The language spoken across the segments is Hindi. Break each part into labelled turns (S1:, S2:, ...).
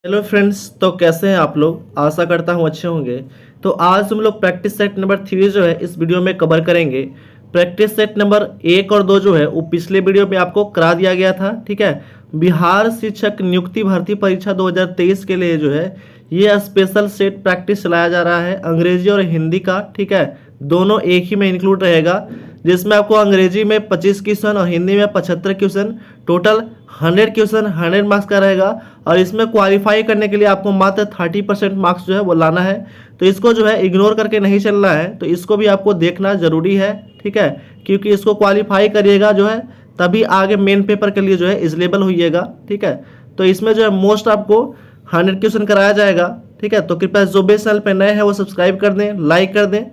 S1: हेलो फ्रेंड्स, तो कैसे हैं आप लोग। आशा करता हूँ अच्छे होंगे। तो आज हम लोग प्रैक्टिस सेट नंबर 3 जो है इस वीडियो में कवर करेंगे। प्रैक्टिस सेट नंबर 1 और 2 जो है वो पिछले वीडियो में आपको करा दिया गया था। ठीक है, बिहार शिक्षक नियुक्ति भर्ती परीक्षा 2023 के लिए जो है ये स्पेशल सेट प्रैक्टिस चलाया जा रहा है, अंग्रेजी और हिंदी का। ठीक है, दोनों एक ही में इंक्लूड रहेगा, जिसमें आपको अंग्रेजी में 25 क्वेश्चन और हिंदी में 75 क्वेश्चन, टोटल 100 क्वेश्चन 100 मार्क्स का रहेगा। और इसमें क्वालिफाई करने के लिए आपको मात्र 30% मार्क्स जो है वो लाना है। तो इसको जो है इग्नोर करके नहीं चलना है, तो इसको भी आपको देखना जरूरी है। ठीक है, क्योंकि इसको क्वालिफाई करिएगा जो है तभी आगे मेन पेपर के लिए जो है एलिजिबल होइएगा। ठीक है, तो इसमें जो है मोस्ट आपको 100 क्वेश्चन कराया जाएगा। ठीक है, तो कृपया जो भी चैनल पे नए हैं वो सब्सक्राइब कर दें, लाइक कर दें,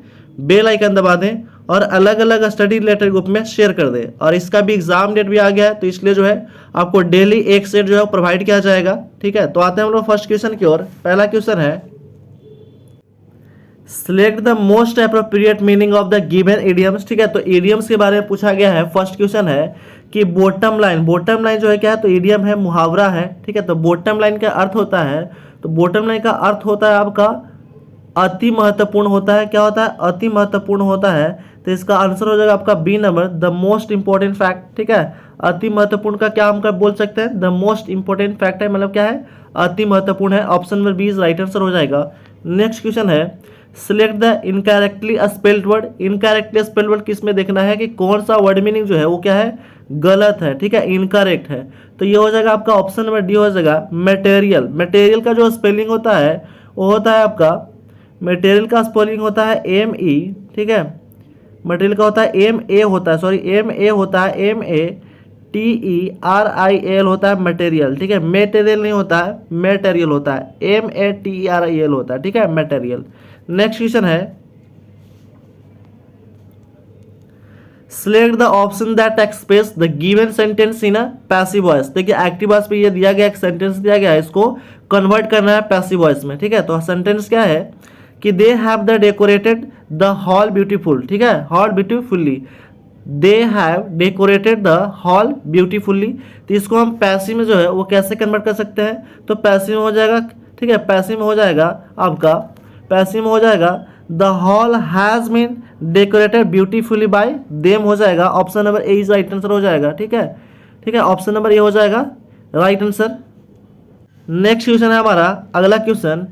S1: बेल आइकन दबा दें और अलग अलग स्टडी रिलेटेड ग्रुप में शेयर कर दें। और इसका भी एग्जाम डेट भी आ गया है, तो इसलिए जो है आपको डेली एक सेट जो है प्रोवाइड किया जाएगा। ठीक है, तो आते हैं हम लोग फर्स्ट क्वेश्चन की ओर। पहला क्वेश्चन है, select the most appropriate meaning of the given idioms. ठीक है, तो इडियम्स के बारे में पूछा गया है। फर्स्ट क्वेश्चन है कि बॉटम लाइन जो है क्या है, तो इडियम है, मुहावरा है। ठीक है, तो बॉटम लाइन का अर्थ होता है, तो बॉटम लाइन का अर्थ होता है आपका अति महत्वपूर्ण होता है। क्या होता है? अति महत्वपूर्ण होता है। तो इसका आंसर हो जाएगा आपका B number, the most important fact. ठीक है, अति महत्वपूर्ण का क्या हम बोल सकते हैं? द मोस्ट इंपॉर्टेंट फैक्ट है, मतलब क्या है? अति महत्वपूर्ण है। Option number B is right answer हो जाएगा। नेक्स्ट क्वेश्चन है, select the incorrectly spelled word. Incorrectly spelled word किसमें देखना है कि कौन सा वर्ड मीनिंग जो है वो क्या है? गलत है। ठीक है, इनकरेक्ट है। तो ये हो जाएगा आपका ऑप्शन नंबर डी हो जाएगा मटेरियल। मटेरियल का जो स्पेलिंग होता है वो होता है आपका, मटेरियल का स्पेलिंग होता है एम ई। ठीक है, मटेरियल का होता है एम ए होता है, सॉरी एम ए होता है, METERIAL होता है मटेरियल। ठीक है, मेटेरियल नहीं होता है, मेटेरियल होता है, METERIAL होता है। ठीक है, मटेरियल। नेक्स्ट क्वेश्चन है, select the option that express the given sentence in a passive voice. देखिए एक्टिव वॉइस पे ये दिया गया, एक सेंटेंस दिया गया है, इसको कन्वर्ट करना है पैसिव वॉइस में। ठीक है, तो सेंटेंस क्या है कि they have the decorated the hall beautiful. ठीक है, hall beautifully, they have decorated the hall beautifully. तो इसको हम पैसिव में जो है वो कैसे कन्वर्ट कर सकते हैं? तो पैसिव में हो जाएगा, ठीक है, पैसिव में हो जाएगा आपका, पैसिव में हो जाएगा the hall has been decorated beautifully by them हो जाएगा। Option number A is right answer हो जाएगा। ठीक है, ठीक है, ऑप्शन नंबर ए हो जाएगा राइट आंसर। नेक्स्ट क्वेश्चन है हमारा अगला question,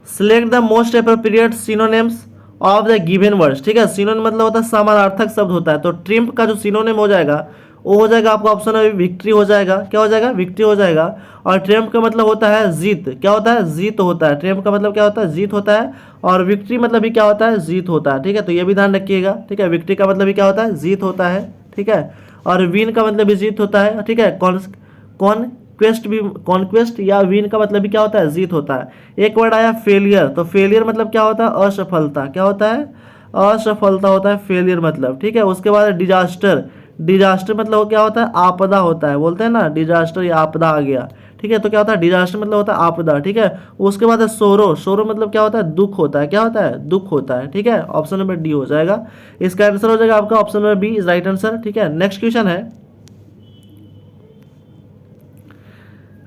S1: select the most appropriate synonyms of the given words. ठीक है, सिनोनिम मतलब होता है समानार्थक शब्द होता है। तो ट्रिम्प का जो सिनोनिम हो जाएगा वो हो जाएगा आपका ऑप्शन में विक्ट्री हो जाएगा। क्या हो जाएगा? विक्ट्री हो जाएगा। और ट्रिम्प का मतलब होता है जीत। क्या होता है? जीत होता है। ट्रिम्प का मतलब क्या होता है? जीत होता है। और विक्ट्री मतलब भी क्या होता है? जीत होता है। ठीक है, तो ये भी ध्यान रखिएगा। ठीक है, विक्ट्री का मतलब भी क्या होता है? जीत होता है। ठीक है, और विन का मतलब भी जीत होता है। ठीक है, कॉन्क्वेस्ट भी, कॉन्क्वेस्ट या विन का मतलब भी क्या होता है? जीत होता है। एक वर्ड आया फेलियर, तो फेलियर मतलब क्या होता है? असफलता। क्या होता है? असफलता होता है फेलियर मतलब। ठीक है, उसके बाद डिजास्टर, डिजास्टर मतलब क्या होता है? आपदा होता है। बोलते हैं ना डिजास्टर या आपदा आ गया। ठीक है, तो क्या होता है? डिजास्टर मतलब होता है आपदा। ठीक है, उसके बाद है सोरो, सोरो मतलब क्या होता है? दुख होता है। क्या होता है? दुख होता है। ठीक है, ऑप्शन नंबर डी हो जाएगा। इसका आंसर हो जाएगा आपका option number B is right answer. ठीक है, नेक्स्ट क्वेश्चन है,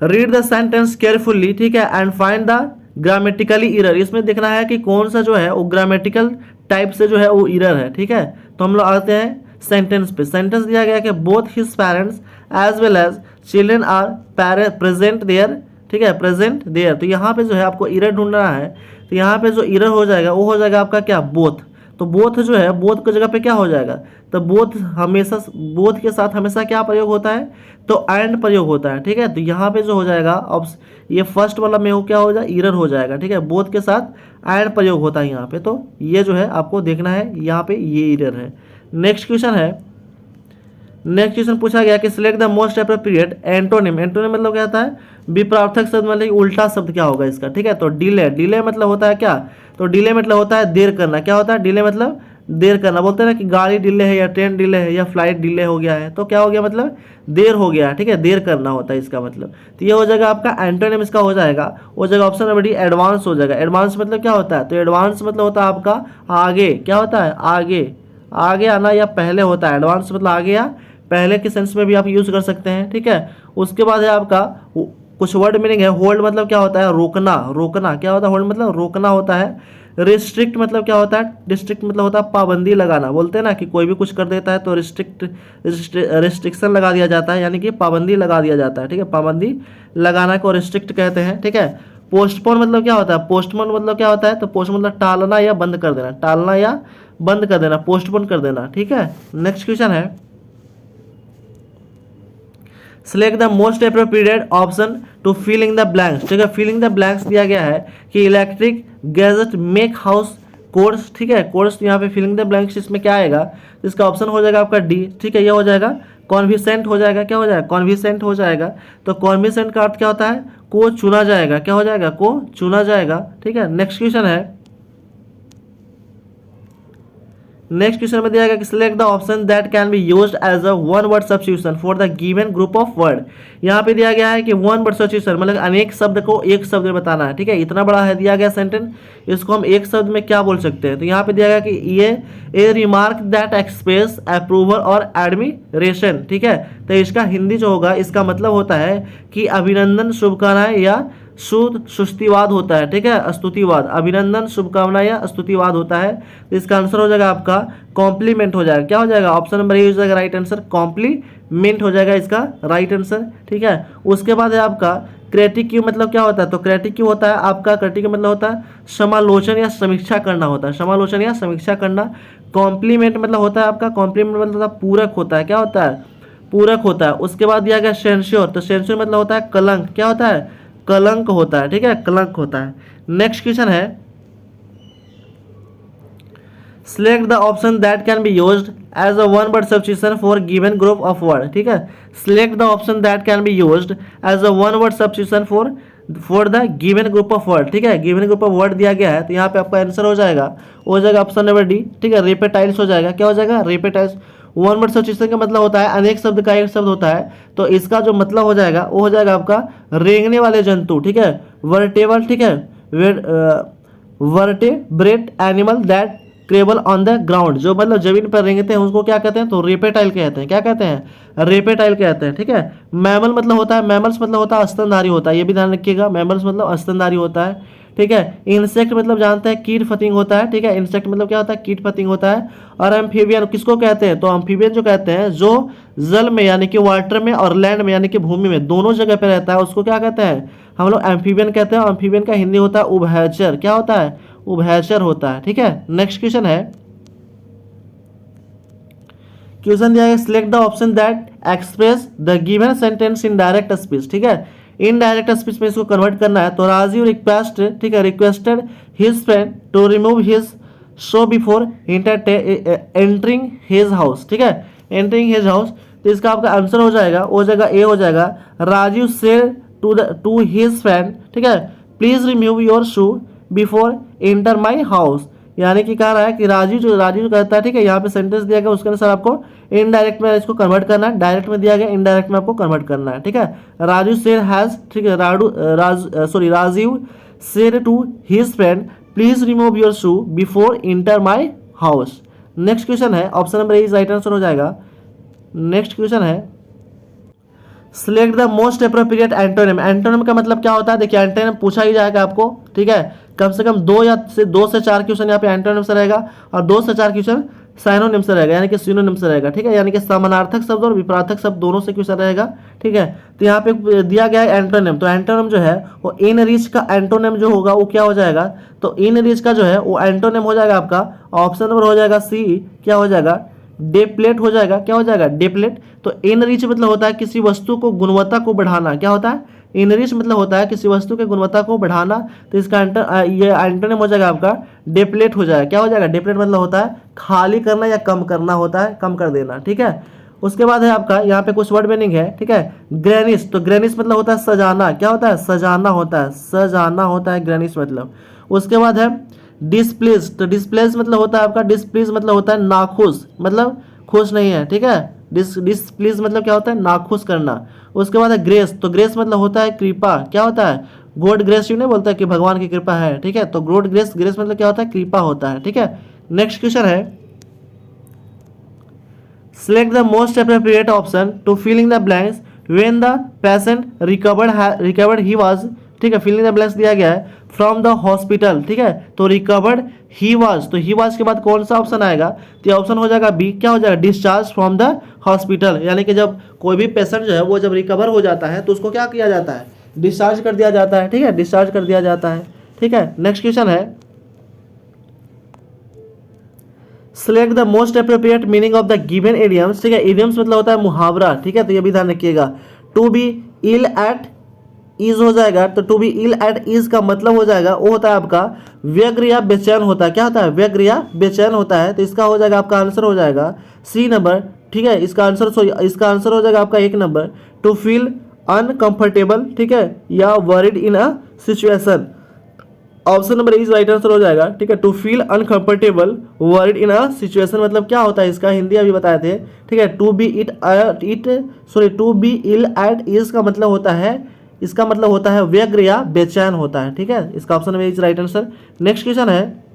S1: रीड द सेंटेंस केयरफुल्ली। ठीक है, and find the grammatically error. इसमें देखना है कि कौन सा जो है वो ग्रामेटिकल टाइप से जो है वो इरर है। ठीक है, तो हम लोग आते हैं सेंटेंस पे। सेंटेंस दिया गया कि both his parents as well as children are present there. ठीक है, प्रेजेंट देयर। तो यहाँ पे जो है आपको इरर ढूंढना है। तो यहाँ पे जो इरर हो जाएगा वो हो जाएगा आपका क्या? बोथ। तो बोथ जो है, बोथ की जगह पे क्या हो जाएगा? तो बोथ हमेशा, बोथ के साथ हमेशा क्या प्रयोग होता है? तो एंड प्रयोग होता है। ठीक है, तो यहाँ पे जो हो जाएगा अब ये फर्स्ट वाला में हो क्या हो जाएगा? इरर हो जाएगा। ठीक है, बोथ के साथ एंड प्रयोग होता है यहाँ पे। तो ये जो है आपको देखना है, यहाँ पे ये इरर है। नेक्स्ट क्वेश्चन है, नेक्स्ट क्वेश्चन पूछा गया कि select the most appropriate antonym. Antonym मतलब क्या होता है? विपरार्थक शब्द मतलब उल्टा शब्द क्या होगा इसका? ठीक है, तो डिले, डिले मतलब होता है क्या? तो डिले मतलब होता है देर करना। क्या होता है? डिले मतलब देर करना। बोलते हैं ना कि गाड़ी डिले है या ट्रेन डिले है या फ्लाइट डिले हो गया है, तो क्या हो गया? मतलब देर हो गया। ठीक है, देर करना होता है इसका मतलब। तो ये हो जाएगा आपका एंटोनिम, इसका हो जाएगा, हो जाएगा ऑप्शन नंबर डी एडवांस हो जाएगा। एडवांस मतलब क्या होता है? तो एडवांस मतलब होता है आपका आगे। क्या होता है? आगे, आगे आना या पहले होता है। एडवांस मतलब आगे या पहले के सेंस में भी आप यूज कर सकते हैं। ठीक है, उसके बाद है आपका कुछ वर्ड मीनिंग है। होल्ड मतलब क्या होता है, रोकना, रोकना क्या होता है, होल्ड मतलब रोकना होता है। रिस्ट्रिक्ट मतलब क्या होता है, डिस्ट्रिक्ट मतलब होता है पाबंदी लगाना। बोलते हैं ना कि कोई भी कुछ कर देता है तो रिस्ट्रिक्शन लगा दिया जाता है, यानी कि पाबंदी लगा दिया जाता है, ठीक है, पाबंदी लगाना को रिस्ट्रिक्ट कहते हैं, ठीक है। पोस्टपोन मतलब क्या होता है, पोस्टपोन मतलब क्या होता है, तो पोस्टपोन मतलब टालना या बंद कर देना, टालना या बंद कर देना, पोस्टपोन कर देना, ठीक है। नेक्स्ट क्वेश्चन है, select the most appropriate option to fill in the blanks, ठीक है। फिलिंग द ब्लैंक्स दिया गया है कि electric gadget make house course, ठीक है, कोर्स। यहाँ पे फिलिंग द ब्लैंक्स इसमें क्या आएगा, इसका ऑप्शन हो जाएगा आपका डी, ठीक है, ये हो जाएगा कॉन्विसेंट हो जाएगा, क्या हो जाएगा, कॉन्विसेंट हो जाएगा। तो कॉन्विसेंट का अर्थ क्या होता है, को चुना जाएगा, क्या हो जाएगा, को चुना जाएगा, ठीक है। नेक्स्ट क्वेश्चन है, नेक्स्ट क्वेश्चन में दिया गया कि select the option that can be used as a one word substitution for the given group of word. यहाँ पे दिया गया है कि वन वर्ड सब्स्टिट्यूशन मतलब अनेक शब्द को एक शब्द में बताना है, ठीक है। इतना बड़ा है दिया गया सेंटेंस, इसको हम एक शब्द में क्या बोल सकते हैं। तो यहाँ पे दिया गया कि ये ए रिमार्क दैट एक्सप्रेस अप्रूवल और एडमिरेशन, ठीक है। तो इसका हिंदी जो होगा, इसका मतलब होता है कि अभिनंदन, शुभकामनाएं या स्तुतिवाद होता है, ठीक है, स्तुतिवाद, अभिनंदन, शुभकामना या स्तुतिवाद होता है। तो इसका आंसर हो जाएगा आपका कॉम्प्लीमेंट हो जाएगा, क्या हो जाएगा, ऑप्शन नंबर ए हो जाएगा राइट आंसर, कॉम्प्लीमेंट हो जाएगा इसका राइट आंसर, ठीक है। उसके बाद है आपका क्रिटिक्यू मतलब क्या होता है, तो क्रिटिक्यू होता है आपका, क्रिटिक्यू मतलब होता है समालोचन या समीक्षा करना होता है, समालोचन या समीक्षा करना। कॉम्प्लीमेंट मतलब होता है आपका, कॉम्प्लीमेंट मतलब होता है पूरक होता है, क्या होता है, पूरक होता है। उसके बाद दिया गया सेंश्योर, तो सेंश्योर मतलब होता है कलंक, क्या होता है, कलंक होता है, ठीक है, कलंक होता है। नेक्स्ट क्वेश्चन है, select the option that can be used as a one word substitution for given group of word, ठीक है। Select the option that can be used as a one word substitution for the given group of word, ठीक है। गिवन ग्रुप ऑफ वर्ड दिया गया है, तो यहाँ पे आपका आंसर हो जाएगा ऑप्शन नंबर डी, ठीक है, रेपेटाइल्स हो जाएगा, क्या हो जाएगा, रेपेटाइल्स। वन वर्ड सब्स्टिट्यूशन का मतलब होता है अनेक शब्द का एक शब्द होता है, तो इसका जो मतलब हो जाएगा वो हो जाएगा आपका रेंगने वाले जंतु, ठीक है, वर्टेबल, ठीक है, vertebrate animal that crawl on the ground, जो मतलब जमीन पर रेंगते हैं उसको क्या कहते हैं, तो रेपेटाइल कहते हैं, क्या कहते हैं, रेपेटाइल कहते हैं, ठीक है। मैमल मतलब होता है, मैमल्स मतलब होता है स्तनधारी होता है, ये भी ध्यान रखिएगा, मैमल्स मतलब स्तनधारी होता है, ठीक है। इंसेक्ट मतलब जानते हैं कीट फतिंग होता है, ठीक है, इंसेक्ट मतलब क्या होता है, कीट फतिंग होता है। और एम्फीबियन किसको कहते हैं, तो एम्फीबियन जो कहते हैं जो जल में यानी कि वाटर में और लैंड में यानी कि भूमि में दोनों जगह पे रहता है, उसको क्या कहते हैं, हम लोग एम्फीबियन कहते हैं। एम्फीबियन का हिंदी होता है उभयचर, क्या होता है, उभयचर होता है, ठीक है। नेक्स्ट क्वेश्चन है, क्वेश्चन दिया है select the option that express the given sentence in direct speech, ठीक है। इन डायरेक्ट स्पीच में इसको कन्वर्ट करना है। तो राजीव रिक्वेस्ट, ठीक है, requested his friend to remove his shoe before entering his house, ठीक है, एंटरिंग हिज हाउस। तो इसका आपका आंसर हो जाएगा ए हो जाएगा Rajiv said to his friend, ठीक है, please remove your shoe before enter my house. यानी कि कह रहा है कि राजीव कहता है, ठीक है, यहाँ पे सेंटेंस दिया गया उसके अनुसार आपको इनडायरेक्ट में इसको कन्वर्ट करना है, डायरेक्ट में दिया गया इनडायरेक्ट में आपको कन्वर्ट करना है, ठीक है। राजू सेड हैज, ठीक है, Rajiv said to his friend please remove your shoe before enter my house. Next question है, option number A is right answer हो जाएगा। नेक्स्ट क्वेश्चन है, select the most appropriate antonym. Antonym का मतलब क्या होता है, देखिए एंटोनिम पूछा ही जाएगा आपको, ठीक है, कम से कम दो से चार क्वेश्चन यहाँ पे एंटोनिम से रहेगा और 2 से 4 क्वेश्चन साइनोनिम से रहेगा, यानी कि सिनोनिम से रहेगा, ठीक है, यानी कि समानार्थक शब्द और विपरीतार्थक शब्द दोनों से क्वेश्चन रहेगा, ठीक है। तो यहाँ पे दिया गया है एंटोनिम, तो एंटोनिम जो है वो इन रिच का एंटोनिम जो होगा वो क्या हो जाएगा, तो इन रिच का जो है वो एंटोनिम हो जाएगा आपका ऑप्शन नंबर हो जाएगा सी, क्या हो जाएगा, डेप्लेट हो जाएगा, क्या हो जाएगा, डेप्लेट। तो इनरिच मतलब होता है किसी वस्तु को गुणवत्ता को बढ़ाना, क्या होता है, इनरिच मतलब होता है किसी वस्तु की गुणवत्ता को बढ़ाना। तो इसका ये एंटोनिम हो जाएगा आपका डेप्लेट हो जाएगा, क्या हो जाएगा, डेप्लेट मतलब होता है खाली करना या कम करना होता है, कम कर देना, ठीक है। उसके बाद है आपका यहाँ पे कुछ वर्ड मीनिंग है, ठीक है, ग्रेनिश। तो ग्रेनिश मतलब होता है सजाना, क्या होता है, सजाना होता है, सजाना होता है ग्रेनिश मतलब। उसके बाद है डिस्प्लेस। तो डिस्प्लेस मतलब होता है आपका, डिस्प्लीज मतलब होता है नाखुश, मतलब खुश नहीं है, ठीक है, डिस्प्लीज मतलब क्या होता है, नाखुश करना। उसके बाद है ग्रेस। तो ग्रेस मतलब होता है कृपा, क्या होता है, गॉड ग्रेस यू नहीं बोलता है कि भगवान की कृपा है, ठीक है, तो गॉड ग्रेस, ग्रेस मतलब क्या होता है, कृपा होता है, ठीक है। नेक्स्ट क्वेश्चन है, select the most appropriate option to fill in the blanks when the patient recovered he was, ठीक है, फिल इन द ब्लैंक्स दिया गया है फ्रॉम द हॉस्पिटल, ठीक है, तो रिकवर्ड ही वाज, तो ही वाज के बाद कौन सा ऑप्शन आएगा, तो ये ऑप्शन हो जाएगा बी, क्या हो जाएगा, डिस्चार्ज फ्रॉम द हॉस्पिटल, यानी कि जब कोई भी पेशेंट जो है वो जब रिकवर हो जाता है तो उसको क्या किया जाता है, डिस्चार्ज कर दिया जाता है, ठीक है, डिस्चार्ज कर दिया जाता है, ठीक है। नेक्स्ट क्वेश्चन है, select the most appropriate meaning of the given idioms, ठीक है, इडियम्स मतलब होता है मुहावरा, ठीक है, तो ये भी ध्यान रखिएगा। To be ill at ease हो जाएगा, तो to be ill at ease का मतलब हो जाएगा वो होता है आपका व्यग्र या बेचैन होता है, क्या होता है, व्यग्र या बेचैन होता है, तो इसका हो जाएगा आपका आंसर हो जाएगा सी नंबर, ठीक है, इसका आंसर हो जाएगा आपका 1 नंबर। टू फील अनकंफर्टेबल, ठीक है, या worried in a situation, option number is right answer हो जाएगा, ठीक है। To feel uncomfortable worried in a situation मतलब क्या होता है, इसका हिंदी अभी बताए थे, ठीक है। To be to be ill at ease का मतलब होता है, इसका मतलब होता है व्यग्र या बेचैन होता है, ठीक है, इसका option number is right answer. Next question है,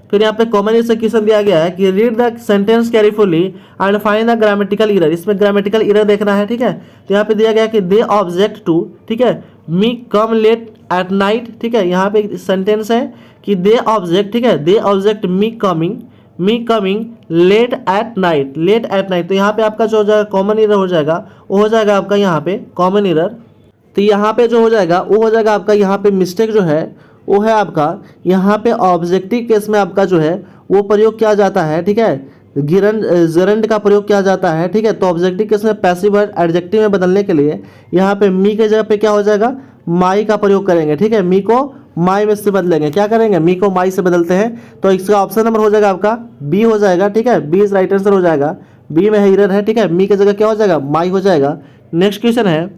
S1: फिर यहाँ पे कॉमन से क्वेश्चन दिया गया है कि read the sentence carefully and find the grammatical error, इसमें ग्रामेटिकल एरर देखना है, ठीक है। तो यहाँ पे दिया गया है कि दे ऑब्जेक्ट टू, ठीक है, मी कम लेट एट नाइट, ठीक है, यहाँ पे सेंटेंस है कि दे ऑब्जेक्ट, ठीक है, they object me coming late at night, तो यहाँ पे आपका जो हो जाएगा कॉमन एरर हो जाएगा वो हो जाएगा आपका यहाँ पे कॉमन एरर, तो यहाँ पे जो हो जाएगा वो हो जाएगा आपका यहाँ पे मिस्टेक जो है वो है आपका यहाँ पे ऑब्जेक्टिव केस में आपका जो है वो प्रयोग किया जाता है, ठीक है, जरंड का प्रयोग किया जाता है, ठीक है। तो ऑब्जेक्टिव केस में पैसिव वर्ड एडजेक्टिव में बदलने के लिए यहाँ पे मी के जगह पे क्या हो जाएगा, माई का प्रयोग करेंगे, ठीक है, मी को माई में से बदलेंगे, क्या करेंगे, मी को माई से बदलते हैं, तो इसका ऑप्शन नंबर हो जाएगा आपका बी हो जाएगा, ठीक है, बी इज राइट आंसर हो जाएगा, बी में एरर है, ठीक है, मी की जगह क्या हो जाएगा, माई हो जाएगा। नेक्स्ट क्वेश्चन है,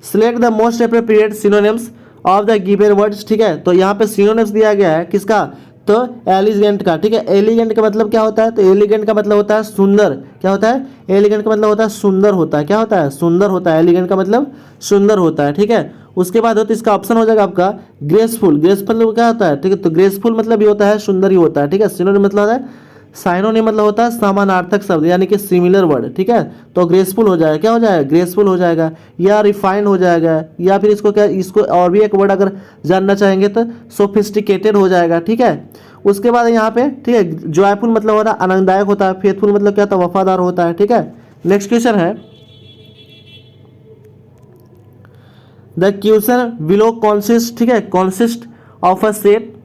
S1: select the most appropriate synonyms of the given words, ठीक है, तो यहाँ पे सिनोनिम्स दिया गया है किसका, तो एलिगेंट का, ठीक है, एलिगेंट का मतलब क्या होता है, तो एलिगेंट का मतलब होता है सुंदर, क्या होता है, एलिगेंट का मतलब होता है सुंदर होता है, क्या होता है, सुंदर होता है, एलिगेंट का मतलब सुंदर होता है, ठीक है। उसके बाद तो इसका ऑप्शन हो जाएगा आपका ग्रेसफुल, मतलब क्या होता है, ठीक है, तो ग्रेसफुल मतलब ये होता है सुंदर ही होता है, ठीक है। सिनोनिम मतलब होता है, साइनोनिम मतलब होता है समानार्थक शब्द यानी कि सिमिलर वर्ड, ठीक है, तो ग्रेसफुल हो जाएगा, क्या हो जाएगा, ग्रेसफुल हो जाएगा, या रिफाइंड हो जाएगा, या फिर इसको क्या, इसको और भी एक वर्ड अगर जानना चाहेंगे तो सोफिस्टिकेटेड हो जाएगा, ठीक है। उसके बाद यहाँ पे, ठीक है, जॉयफुल मतलब होता है आनंददायक होता है, फेथफुल मतलब क्या होता है, वफादार होता है, ठीक है। नेक्स्ट क्वेश्चन है, द क्वेश्चन बिलो कॉन्सिस्ट, ठीक है, consist of a set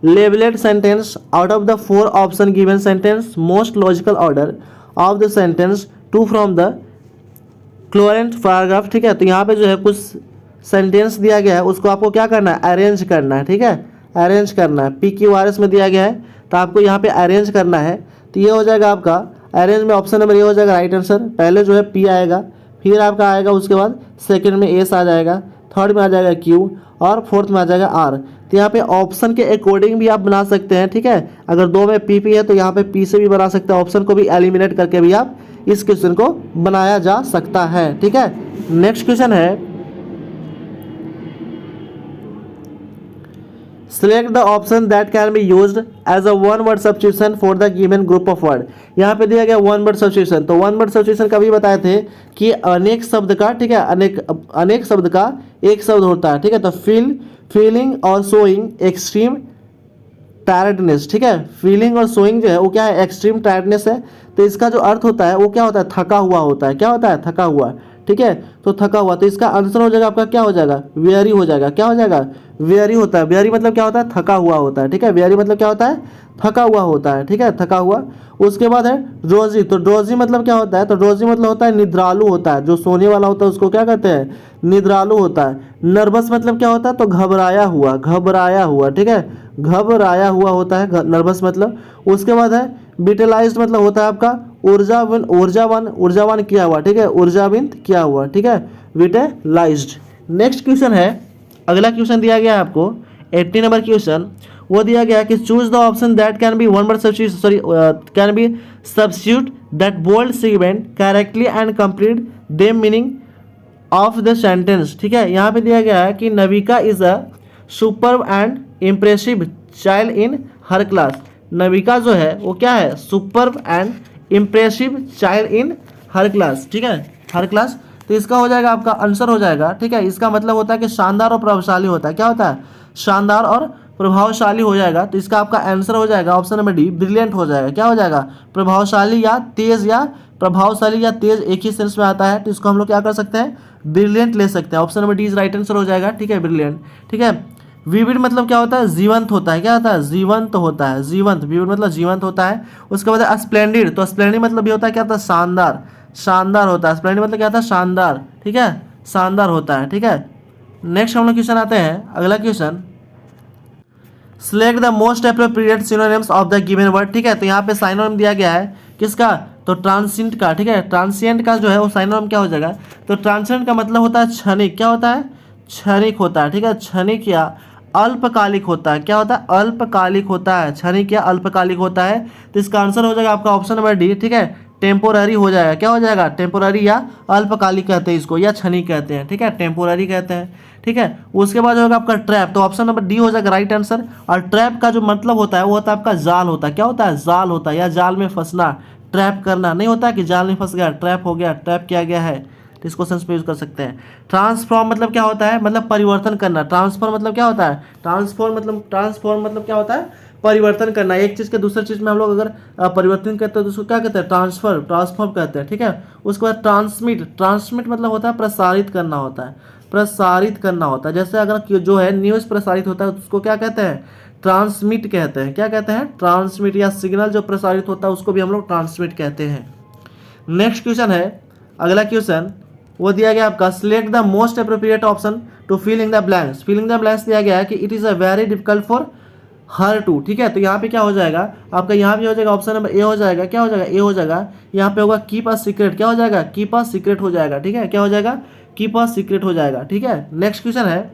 S1: labelled sentence out of the 4 option given sentence most logical order of the sentence to from the coherent paragraph, ठीक है। तो यहाँ पे जो है कुछ सेंटेंस दिया गया है उसको आपको क्या करना है, अरेंज करना है, ठीक है, अरेंज करना है, PQRS में दिया गया है तो आपको यहाँ पे अरेंज करना है, तो ये हो जाएगा आपका अरेंज में ऑप्शन नंबर ये हो जाएगा राइट आंसर। पहले जो है P आएगा, फिर आपका आएगा उसके बाद सेकंड में S आ जाएगा, थर्ड में आ जाएगा Q और फोर्थ में आ जाएगा R। तो यहाँ पे ऑप्शन के अकॉर्डिंग भी आप बना सकते हैं, ठीक है, अगर 2 में PP है तो यहाँ पे P से भी बना सकते हैं, ऑप्शन को भी एलिमिनेट करके भी आप इस क्वेश्चन को बनाया जा सकता है, ठीक है। नेक्स्ट क्वेश्चन है, select the option that can be used as a one word substitution for the given group of word. यहाँ पे दिया गया वन वर्ड सब्स्टिट्यूशन, तो वन वर्ड सब्स्टिट्यूशन का भी बताए थे कि अनेक शब्द का, ठीक है, अनेक शब्द का एक शब्द होता है, ठीक है। तो फीलिंग और शोइंग एक्सट्रीम टायर्डनेस, ठीक है, फीलिंग और शोइंग जो है वो क्या है, एक्सट्रीम टायर्डनेस है, तो इसका जो अर्थ होता है वो क्या होता है, थका हुआ होता है, क्या होता है, थका हुआ, ठीक है, तो थका हुआ, तो इसका आंसर हो जाएगा आपका क्या हो जाएगा, वेरी हो जाएगा, क्या हो जाएगा, वेरी होता है, वेरी मतलब क्या होता है, थका हुआ होता है, ठीक है, वेरी मतलब क्या होता है, थका हुआ होता है, ठीक है, थका हुआ। उसके बाद है ड्रोजी, तो ड्रोजी मतलब क्या होता है, तो ड्रोजी मतलब होता है निद्रालु होता है, जो सोने वाला होता है उसको क्या कहते हैं, निद्रालु होता है। नर्वस मतलब क्या होता है, तो घबराया हुआ, ठीक है, घबराया हुआ होता है नर्वस मतलब। उसके बाद है विटलाइज्ड मतलब होता है आपका ऊर्जावान किया हुआ, ठीक है, ऊर्जावित किया हुआ, ठीक है, विटलाइज्ड। नेक्स्ट क्वेश्चन है, अगला क्वेश्चन दिया गया है आपको 80 नंबर क्वेश्चन, वो दिया गया है कि choose the option that can be one word can be substitute that bold segment correctly and complete the meaning of the sentence, ठीक है। यहाँ पे दिया गया है कि Navika is a superb and impressive child in her class. Navika जो है वो क्या है, superb and impressive child in her class, ठीक है, हर क्लास। तो इसका हो जाएगा आपका आंसर हो जाएगा, ठीक है। इसका मतलब होता है कि शानदार और प्रभावशाली होता है। क्या होता है? शानदार और प्रभावशाली हो जाएगा। तो इसका आपका आंसर हो जाएगा ऑप्शन नंबर डी, ब्रिलियंट हो जाएगा। क्या हो जाएगा? प्रभावशाली या तेज, या प्रभावशाली या तेज एक ही सेंस में आता है, तो इसको हम लोग क्या कर सकते हैं? ब्रिलियंट ले सकते हैं। Option number D is right answer हो जाएगा, ठीक है, ब्रिलियंट, ठीक है। विविड मतलब क्या होता है? जीवंत होता है। क्या होता है? जीवंत होता है, जीवंत। विविड मतलब जीवंत होता है। उसके बाद स्प्लेंडिड, तो स्प्लेंडिड मतलब ये होता है क्या होता है? शानदार, शानदार होता है। स्प्लेंडिड मतलब क्या होता है? शानदार, ठीक है, शानदार होता है, ठीक है। नेक्स्ट हम लोग क्वेश्चन आते हैं, अगला question, select the most appropriate synonyms of the given word, ठीक है। तो यहाँ पे साइनोनिम दिया गया है किसका? तो ट्रांसिएंट का, ठीक है। ट्रांसिएंट का जो है वो साइनोनिम क्या हो जाएगा? तो ट्रांसिएंट का मतलब होता है क्षणिक। क्या होता है? क्षणिक होता है, ठीक है, क्षणिक या अल्पकालिक होता है। क्या होता है? अल्पकालिक होता है, क्षणिक या अल्पकालिक होता है। तो इसका आंसर हो जाएगा आपका ऑप्शन नंबर डी, ठीक है, टेम्पोररी हो जाएगा। क्या हो जाएगा? टेम्पोररी या अल्पकालिक कहते हैं इसको, या क्षणिक कहते हैं, ठीक है, टेम्पोररी कहते हैं, ठीक है। उसके बाद होगा आपका ट्रैप, तो ऑप्शन नंबर डी हो जाएगा राइट आंसर। और ट्रैप का जो मतलब होता है वो होता है आपका जाल होता है। क्या होता है? जाल होता है, या जाल में फंसना, ट्रैप करना। नहीं होता कि जाल में फंस गया, ट्रैप हो गया, ट्रैप किया गया है, तो इसको सेंस पे यूज कर सकते हैं। ट्रांसफॉर्म मतलब क्या होता है? मतलब परिवर्तन करना। ट्रांसफॉर्म मतलब क्या होता है? ट्रांसफॉर्म मतलब क्या होता है? परिवर्तन करना। एक चीज़ के दूसरे चीज़ में हम लोग अगर परिवर्तन करते हैं तो उसको क्या कहते हैं? ट्रांसफॉर्म कहते हैं, ठीक है। उसके बाद ट्रांसमिट मतलब होता है प्रसारित करना होता है, प्रसारित करना होता है। जैसे अगर जो है न्यूज़ प्रसारित होता है उसको क्या कहते हैं? ट्रांसमिट कहते हैं। क्या कहते हैं? ट्रांसमिट। या सिग्नल जो प्रसारित होता है उसको भी हम लोग ट्रांसमिट कहते हैं। नेक्स्ट क्वेश्चन है, अगला क्वेश्चन वो दिया गया आपका, select the most appropriate option to fill in the blanks. Fill in the blanks दिया गया है कि it is a very difficult for her to, ठीक है। तो यहाँ पे क्या हो जाएगा आपका? यहाँ पे हो जाएगा ऑप्शन नंबर ए हो जाएगा। क्या हो जाएगा? ए हो जाएगा। यहाँ पे होगा कीप अ सीक्रेट। क्या हो जाएगा? कीप अ सीक्रेट हो जाएगा, ठीक है। क्या हो जाएगा? कीप अ सीक्रेट हो जाएगा, ठीक है। नेक्स्ट क्वेश्चन है,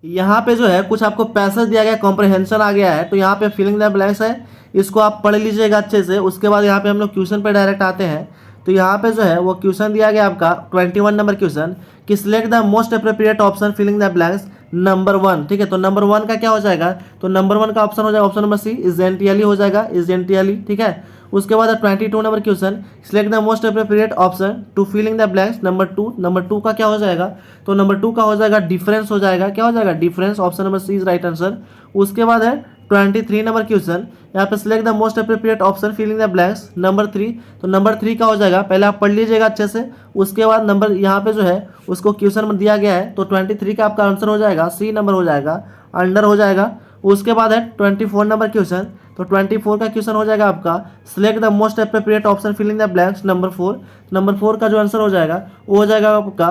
S1: यहाँ पे जो है कुछ आपको पैसेज दिया गया, कॉम्प्रहेंशन आ गया है, तो यहाँ पे फिलिंग द ब्लैंक्स है, इसको आप पढ़ लीजिएगा अच्छे से। उसके बाद यहाँ पे हम लोग क्वेश्चन पे डायरेक्ट आते हैं। तो यहाँ पे जो है वो क्वेश्चन दिया गया आपका 21 नंबर क्वेश्चन कि select the most appropriate option filling the blanks number 1, ठीक है। तो नंबर 1 का क्या हो जाएगा? तो नंबर 1 का ऑप्शन हो जाएगा ऑप्शन नंबर सी, इजेंटियली हो जाएगा, इजेंटियली, ठीक है। उसके बाद 22 number question, select the most appropriate option to filling the blanks number 2। Number 2 का क्या हो जाएगा? तो नंबर 2 का हो जाएगा डिफरेंस हो जाएगा। क्या हो जाएगा? Difference. Option number C is right answer. उसके बाद है 23 नंबर क्वेश्चन, यहाँ पे select the most appropriate option filling the blanks number 3। तो नंबर 3 का हो जाएगा, पहले आप पढ़ लीजिएगा अच्छे से। उसके बाद नंबर यहाँ पे जो है उसको क्वेश्चन में दिया गया है, तो 23 का आपका आंसर हो जाएगा सी नंबर हो जाएगा, अंडर हो जाएगा। उसके बाद है 24 नंबर क्वेश्चन, तो 24 का क्वेश्चन हो जाएगा आपका, select the most appropriate option filling the blanks number 4। Number 4 का जो आंसर हो जाएगा वो हो जाएगा आपका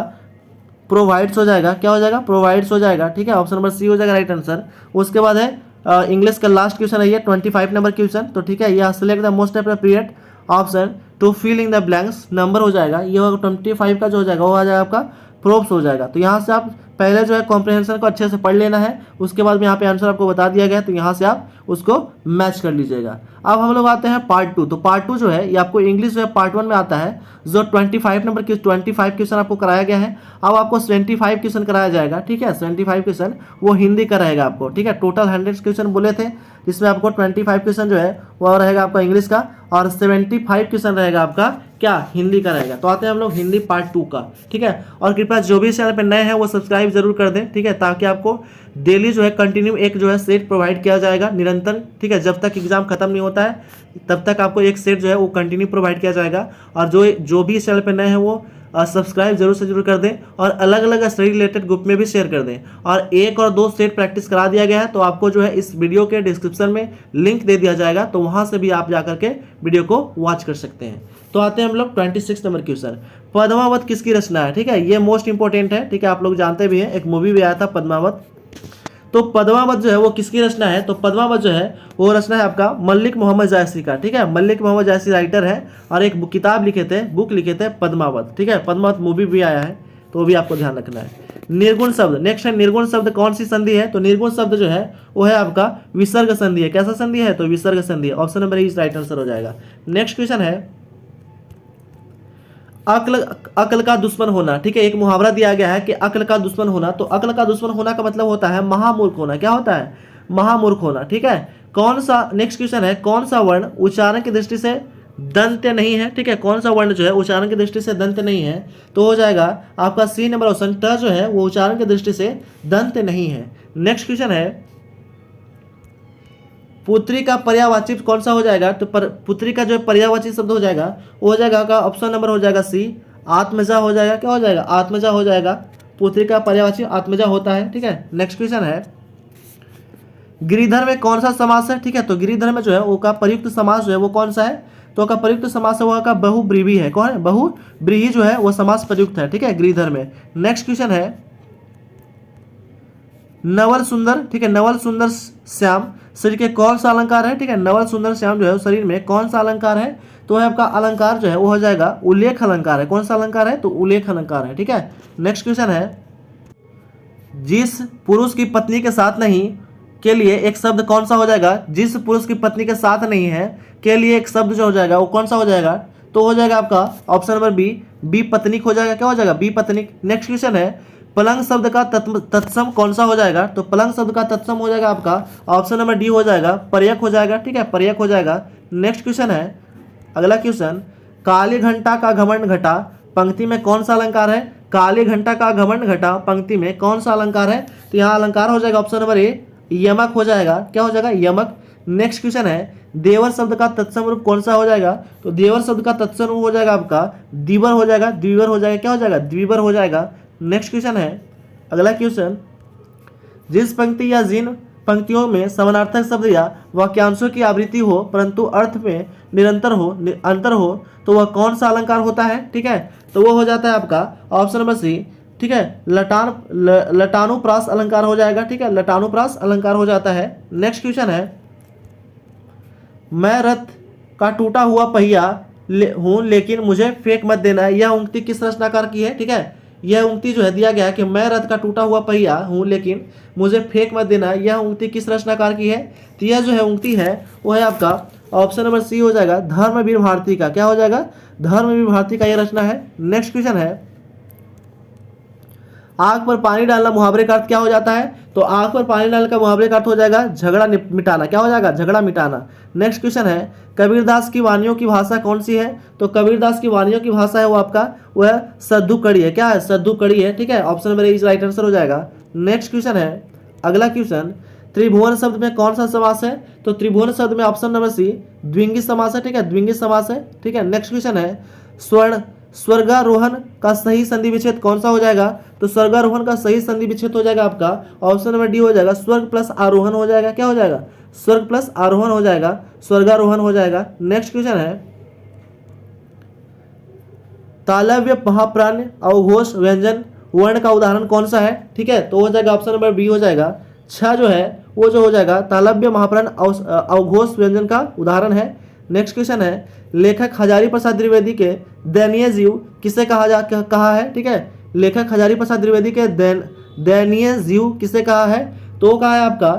S1: प्रोवाइड्स हो जाएगा। क्या हो जाएगा? प्रोवाइड्स हो जाएगा, ठीक है। ऑप्शन नंबर सी हो जाएगा राइट आंसर। उसके बाद है इंग्लिश का लास्ट क्वेश्चन है ये 25 नंबर क्वेश्चन, तो ठीक है, यह select the most appropriate option to fill in the blanks number हो जाएगा, ये होगा 25 का जो हो जाएगा वो आ जाएगा आपका प्रोप्स हो जाएगा। तो यहाँ से आप पहले जो है कॉम्प्रहेंशन को अच्छे से पढ़ लेना है, उसके बाद में यहाँ पे आंसर आपको बता दिया गया है, तो यहाँ से आप उसको मैच कर लीजिएगा। अब हम लोग आते हैं पार्ट 2। तो पार्ट 2 जो है ये आपको इंग्लिश जो है पार्ट 1 में आता है, जो 25 नंबर की 25 क्वेश्चन आपको कराया गया है। अब आपको 75 क्वेश्चन कराया जाएगा, ठीक है। 75 क्वेश्चन वो हिंदी का रहेगा आपको, ठीक है। टोटल 100 क्वेश्चन बोले थे, जिसमें आपको 25 क्वेश्चन जो है वो रहेगा आपका इंग्लिश का, और 75 क्वेश्चन रहेगा आपका क्या? हिंदी का रहेगा। तो आते हैं हम लोग हिंदी पार्ट 2 का, ठीक है। और कृपया जो भी चैनल पर नए हैं वो सब्सक्राइब जरूर कर दें, ठीक है, ताकि आपको डेली जो है कंटिन्यू एक जो है सेट प्रोवाइड किया जाएगा निरंतर, ठीक है। जब तक एग्जाम खत्म नहीं होता है तब तक आपको एक सेट जो है वो कंटिन्यू प्रोवाइड किया जाएगा। और जो भी इस चैनल पर नए हैं वो सब्सक्राइब जरूर से जरूर कर दें, और अलग अलग स्टडी रिलेटेड ग्रुप में भी शेयर कर दें। और 1 और 2 सेट प्रैक्टिस करा दिया गया है, तो आपको जो है इस वीडियो के डिस्क्रिप्शन में लिंक दे दिया जाएगा, तो वहाँ से भी आप जा करके वीडियो को वॉच कर सकते हैं। तो आते हैं हम लोग 26 नंबर क्वेश्चन, पद्मावत किसकी रचना है, ठीक है। ये मोस्ट इंपॉर्टेंट है, ठीक है, आप लोग जानते भी हैं, एक मूवी भी आया था पद्मावत। तो पद्मावत जो है वो किसकी रचना है? तो पद्मावत जो है वो रचना है आपका मलिक मोहम्मद जायसी का, ठीक है। मलिक मोहम्मद जायसी राइटर है, और एक किताब लिखे थे, बुक लिखे थे पद्मावत, ठीक है। पद्मावत मूवी भी आया है, तो वो भी आपको ध्यान रखना है। निर्गुण शब्द, नेक्स्ट है निर्गुण शब्द कौन सी संधि है? तो निर्गुण शब्द जो है वो है आपका विसर्ग संधि है। कैसा संधि है? तो विसर्ग संधि है। Option number is right answer हो जाएगा। नेक्स्ट क्वेश्चन है अक्ल का दुश्मन होना, ठीक है। एक मुहावरा दिया गया है कि अक्ल का दुश्मन होना, तो अक्ल का दुश्मन होना का मतलब होता है महामूर्ख होना। क्या होता है? महामूर्ख होना, ठीक है। कौन सा, नेक्स्ट क्वेश्चन है, कौन सा वर्ण उच्चारण की दृष्टि से दंत नहीं है, ठीक है, कौन सा वर्ण जो है उच्चारण की दृष्टि से दंत नहीं है, तो हो जाएगा आपका सी नंबर ऑप्शन, ट जो है वो उच्चारण की दृष्टि से दंत नहीं है। नेक्स्ट क्वेश्चन है पुत्री का पर्यायवाची कौन सा हो जाएगा, तो पुत्री का जो पर्यायवाची शब्द हो जाएगा वो हो जाएगा का ऑप्शन नंबर हो जाएगा सी, आत्मजा हो जाएगा। क्या हो जाएगा, आत्मजा हो जाएगा। पुत्री का पर्यायवाची आत्मजा होता है, ठीक है। नेक्स्ट क्वेश्चन है गिरिधर में कौन सा समास है, ठीक है, तो गिरिधर में जो है वो का प्रयुक्त समास जो है वो कौन सा है, तो का प्रयुक्त समास है वो का बहुब्रीहि है। कौन है, बहुब्रीहि जो है वो समास प्रयुक्त है, ठीक है, गिरिधर में। नेक्स्ट क्वेश्चन है नवल सुंदर, ठीक है, नवल सुंदर श्याम शरीर के कौन सा अलंकार है, ठीक है, नवल सुंदर श्याम जो है शरीर में कौन सा अलंकार है, तो है आपका अलंकार जो है वो हो जाएगा उल्लेख अलंकार है। कौन सा अलंकार है, तो उल्लेख अलंकार है, ठीक है। नेक्स्ट क्वेश्चन है जिस पुरुष की पत्नी के साथ नहीं के लिए एक शब्द कौन सा हो जाएगा, जिस पुरुष की पत्नी के साथ नहीं है के लिए एक शब्द जो हो जाएगा वो कौन सा हो जाएगा, तो हो जाएगा आपका ऑप्शन नंबर बी पत्नीक हो जाएगा। क्या हो जाएगा, बी पत्नीक। नेक्स्ट क्वेश्चन है पलंग शब्द का तत्सम कौन सा हो जाएगा, तो पलंग शब्द का तत्सम हो जाएगा आपका ऑप्शन नंबर डी हो जाएगा, पर्यक हो जाएगा, ठीक है, पर्यक हो जाएगा। नेक्स्ट क्वेश्चन है अगला क्वेश्चन काली घंटा का घमंड घटा पंक्ति में कौन सा अलंकार है, काली घंटा का घमंड घटा पंक्ति में कौन सा अलंकार है, तो यहाँ अलंकार हो जाएगा ऑप्शन नंबर ए यमक हो जाएगा। क्या हो जाएगा, यमक। नेक्स्ट क्वेश्चन है देवर शब्द का तत्सम रूप कौन सा हो जाएगा, तो देवर शब्द का तत्सम रूप हो जाएगा आपका द्विवर हो जाएगा, द्विवर हो जाएगा। क्या हो जाएगा, द्विवर हो जाएगा। नेक्स्ट क्वेश्चन है अगला क्वेश्चन जिस पंक्ति या जिन पंक्तियों में समानार्थक शब्द या वाक्यांशों की आवृत्ति हो परंतु अर्थ में निरंतर हो अंतर हो तो वह कौन सा अलंकार होता है, ठीक है, तो वो हो जाता है आपका ऑप्शन नंबर सी, ठीक है, लटानुप्रास अलंकार हो जाएगा, ठीक है, लटानुप्रास अलंकार हो जाता है। नेक्स्ट क्वेश्चन है मैं रथ का टूटा हुआ पहिया हूँ लेकिन मुझे फेंक मत देना, यह उक्ति किस रचनाकार की है, ठीक है, यह उक्ति जो है दिया गया है कि मैं रथ का टूटा हुआ पहिया हूँ लेकिन मुझे फेंक मत देना, यह उक्ति किस रचनाकार की है, तो यह जो है उक्ति है वो है आपका ऑप्शन नंबर सी हो जाएगा धर्मवीर भारती का। क्या हो जाएगा, धर्मवीर भारती का यह रचना है। नेक्स्ट क्वेश्चन है आग पर पानी डालना मुहावरे का अर्थ क्या हो जाता है, तो आग पर पानी डालने का मुहावरे का अर्थ हो जाएगा झगड़ा मिटाना। क्या हो जाएगा, झगड़ा मिटाना। नेक्स्ट क्वेश्चन है कबीरदास की वाणियों की भाषा कौन सी है, तो कबीरदास की वाणियों की भाषा है वो आपका वो है सद्दू कड़ी है। क्या है, सद्दू कड़ी है, ठीक है, ऑप्शन नंबर ए राइट आंसर हो जाएगा। नेक्स्ट क्वेश्चन है अगला क्वेश्चन त्रिभुवन शब्द में कौन सा समास है, तो त्रिभुवन शब्द में ऑप्शन नंबर सी द्विंगी समास है, ठीक है, द्विंगी समास है, ठीक है। नेक्स्ट क्वेश्चन है स्वर्गारोहण का सही संधि विच्छेद कौन सा हो जाएगा, तो स्वर्गारोहण का सही संधि विच्छेद हो जाएगा आपका ऑप्शन नंबर डी हो जाएगा स्वर्ग प्लस आरोहण हो जाएगा। क्या हो जाएगा, स्वर्ग प्लस आरोहण हो जाएगा, स्वर्गारोहण हो जाएगा। नेक्स्ट क्वेश्चन है तालव्य महाप्राण अवघोष व्यंजन वर्ण का उदाहरण कौन सा है, ठीक है, तो हो जाएगा ऑप्शन नंबर बी हो जाएगा छह जो है वो जो हो जाएगा तालव्य महाप्राण अवघोष व्यंजन का उदाहरण है। नेक्स्ट क्वेश्चन है लेखक हजारी प्रसाद द्विवेदी के दयनीय जीव किसे कहा है, ठीक है, लेखक हजारी प्रसाद द्विवेदी के दयनीय जीव किसे कहा है, तो कहा है आपका